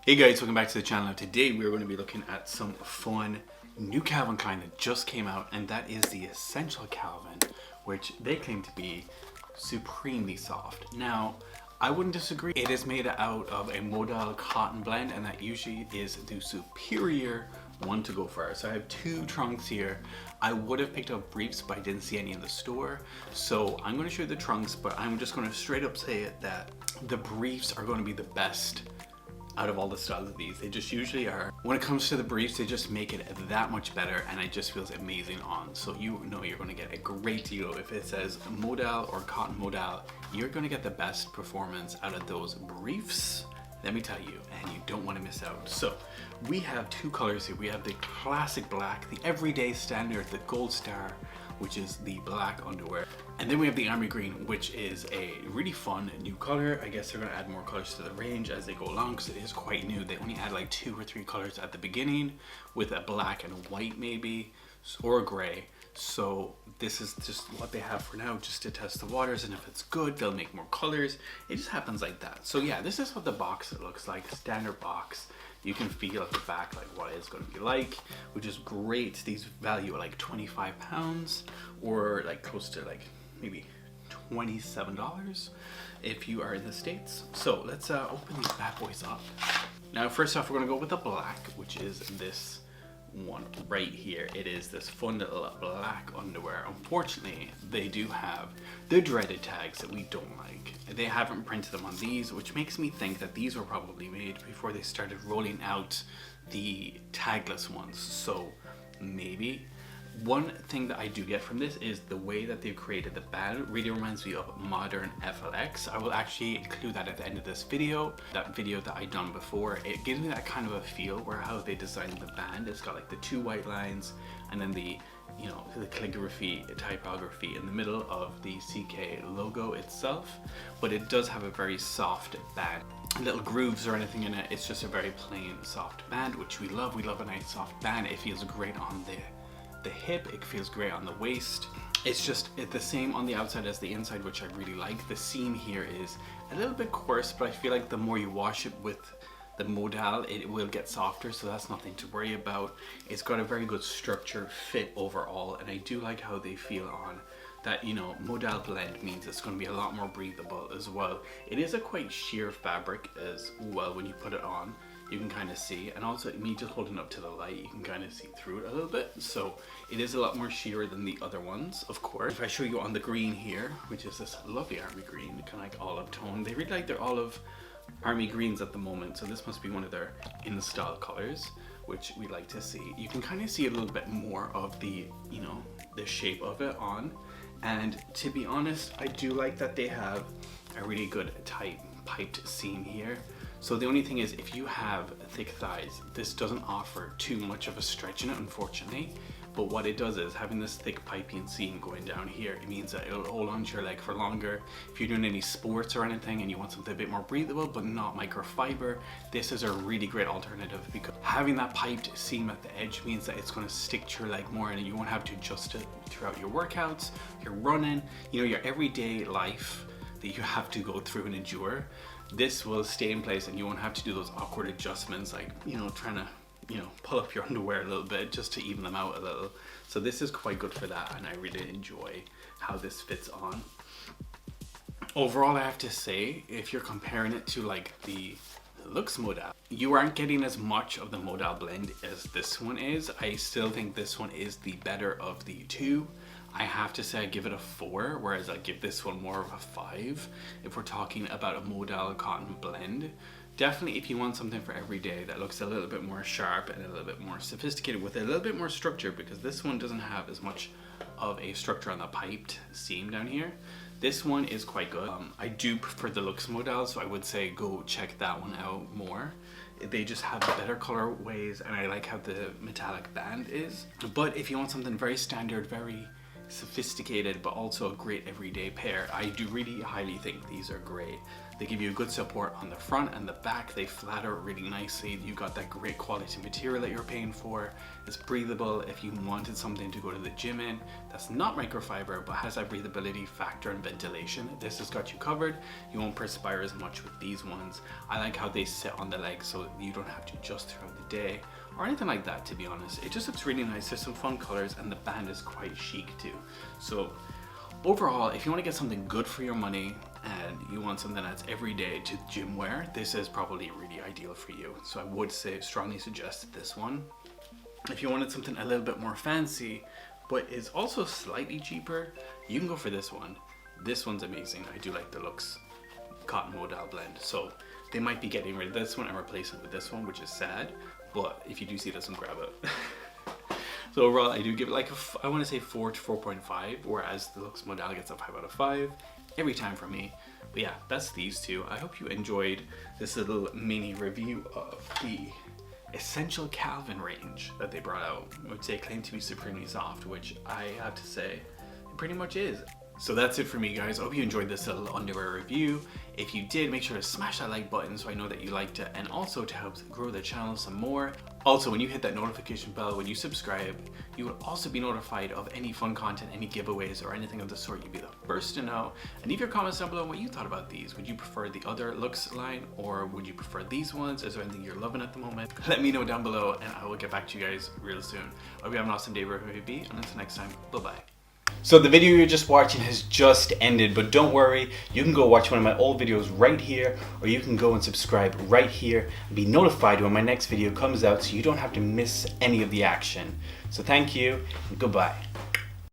Hey guys, welcome back to the channel. Today we're going to be looking at some fun new Calvin Klein that just came out, and that is the Essential Calvin, which they claim to be supremely soft. Now, I wouldn't disagree. It is made out of a modal cotton blend, and that usually is the superior one to go for. So I have two trunks here. I would have picked up briefs, but I didn't see any in the store. So I'm going to show you the trunks, but I'm just going to straight up say it that the briefs are going to be the best out of all the styles of these. They just usually are. When it comes to the briefs, they just make it that much better, and it just feels amazing on. So you know you're going to get a great deal. If it says modal or cotton modal, you're going to get the best performance out of those briefs, let me tell you, and you don't want to miss out. So we have two colors here. We have the classic black, the everyday standard, the gold star, which is the black underwear. And then we have the army green, which is a really fun new color. I guess they're gonna add more colors to the range as they go along, because it is quite new. They only add like 2 or 3 colors at the beginning, with a black and a white maybe, or a gray. So this is just what they have for now, just to test the waters, and if it's good, they'll make more colors. It just happens like that. So yeah, this is what the box looks like, standard box. You can feel at the back like what it's going to be like, which is great. These value at like 25 pounds, or like close to like maybe $27 if you are in the States. So let's open these bad boys up. Now first off, we're going to go with the black, which is this one right here. It is this fun little black underwear. Unfortunately, they do have the dreaded tags that we don't like. They haven't printed them on these, which makes me think that these were probably made before they started rolling out the tagless ones. So maybe. One thing that I do get from this is the way that they've created the band really reminds me of modern FLX. I will actually include that at the end of this video, that video that I done before. It gives me that kind of a feel where how they designed the band. It's got like the 2 white lines and then the, you know, the calligraphy, typography in the middle of the CK logo itself, but it does have a very soft band. Little grooves or anything in it. It's just a very plain soft band, which we love. We love a nice soft band. It feels great on the hip, it feels great on the waist. It's the same on the outside as the inside, which I really like. The seam here is a little bit coarse, but I feel like the more you wash it with the modal, it will get softer, so that's nothing to worry about. It's got a very good structure fit overall, and I do like how they feel on that. You know, modal blend means it's going to be a lot more breathable as well. It is a quite sheer fabric as well when you put it on. You can kind of see, and also me just holding up to the light, you can kind of see through it a little bit. So it is a lot more sheer than the other ones, of course. If I show you on the green here, which is this lovely army green, kind of like olive tone. They really like their olive army greens at the moment, so this must be one of their in-style colors, which we like to see. You can kind of see a little bit more of the, you know, the shape of it on. And to be honest, I do like that they have a really good tight piped seam here. So the only thing is, if you have thick thighs, this doesn't offer too much of a stretch in it, unfortunately. But what it does is, having this thick piping seam going down here, it means that it'll hold on to your leg for longer. If you're doing any sports or anything and you want something a bit more breathable but not microfiber, this is a really great alternative, because having that piped seam at the edge means that it's going to stick to your leg more, and you won't have to adjust it throughout your workouts, your running, you know, your everyday life that you have to go through and endure. This will stay in place, and you won't have to do those awkward adjustments, like, you know, trying to, you know, pull up your underwear a little bit just to even them out a little. So this is quite good for that, and I really enjoy how this fits on. Overall, I have to say, if you're comparing it to like the Lux modal, you aren't getting as much of the modal blend as this one is. I still think this one is the better of the two. I have to say I give it a 4, whereas I give this one more of a 5 if we're talking about a modal cotton blend. Definitely if you want something for every day that looks a little bit more sharp and a little bit more sophisticated with a little bit more structure, because this one doesn't have as much of a structure on the piped seam down here. This one is quite good. I do prefer the Lux modal, so I would say go check that one out more. They just have better colorways, and I like how the metallic band is. But if you want something very standard, very sophisticated but also a great everyday pair. I do really highly think these are great. They give you a good support on the front and the back. They flatter really nicely. You got that great quality material that you're paying for. It's breathable if you wanted something to go to the gym in. That's not microfiber, but has that breathability factor and ventilation. This has got you covered. You won't perspire as much with these ones. I like how they sit on the legs so you don't have to adjust throughout the day or anything like that, to be honest. It just looks really nice. There's some fun colors and the band is quite chic too. So overall, if you want to get something good for your money and you want something that's everyday to gym wear, this is probably really ideal for you. So I would say strongly suggest this one. If you wanted something a little bit more fancy but is also slightly cheaper, you can go for this one. This one's amazing. I do like the looks. Cotton modal blend. So they might be getting rid of this one and replacing it with this one, which is sad, but if you do see this one, grab it. So overall, I do give it like I want to say 4 to 4.5, whereas the looks modal gets a 5 out of 5 every time for me. But yeah, that's these two. I hope you enjoyed this little mini review of the Essential Calvin range that they brought out, which they claim to be supremely soft, which I have to say it pretty much is. So that's it for me, guys. I hope you enjoyed this little underwear review. If you did, make sure to smash that like button so I know that you liked it, and also to help grow the channel some more. Also, when you hit that notification bell, when you subscribe, you will also be notified of any fun content, any giveaways, or anything of the sort. You'll be the first to know. And leave your comments down below on what you thought about these. Would you prefer the other looks line, or would you prefer these ones? Is there anything you're loving at the moment? Let me know down below, and I will get back to you guys real soon. I hope you have an awesome day wherever you may be, and until next time, bye-bye. So the video you're just watching has just ended, but don't worry, you can go watch one of my old videos right here, or you can go and subscribe right here and be notified when my next video comes out so you don't have to miss any of the action. So thank you and goodbye.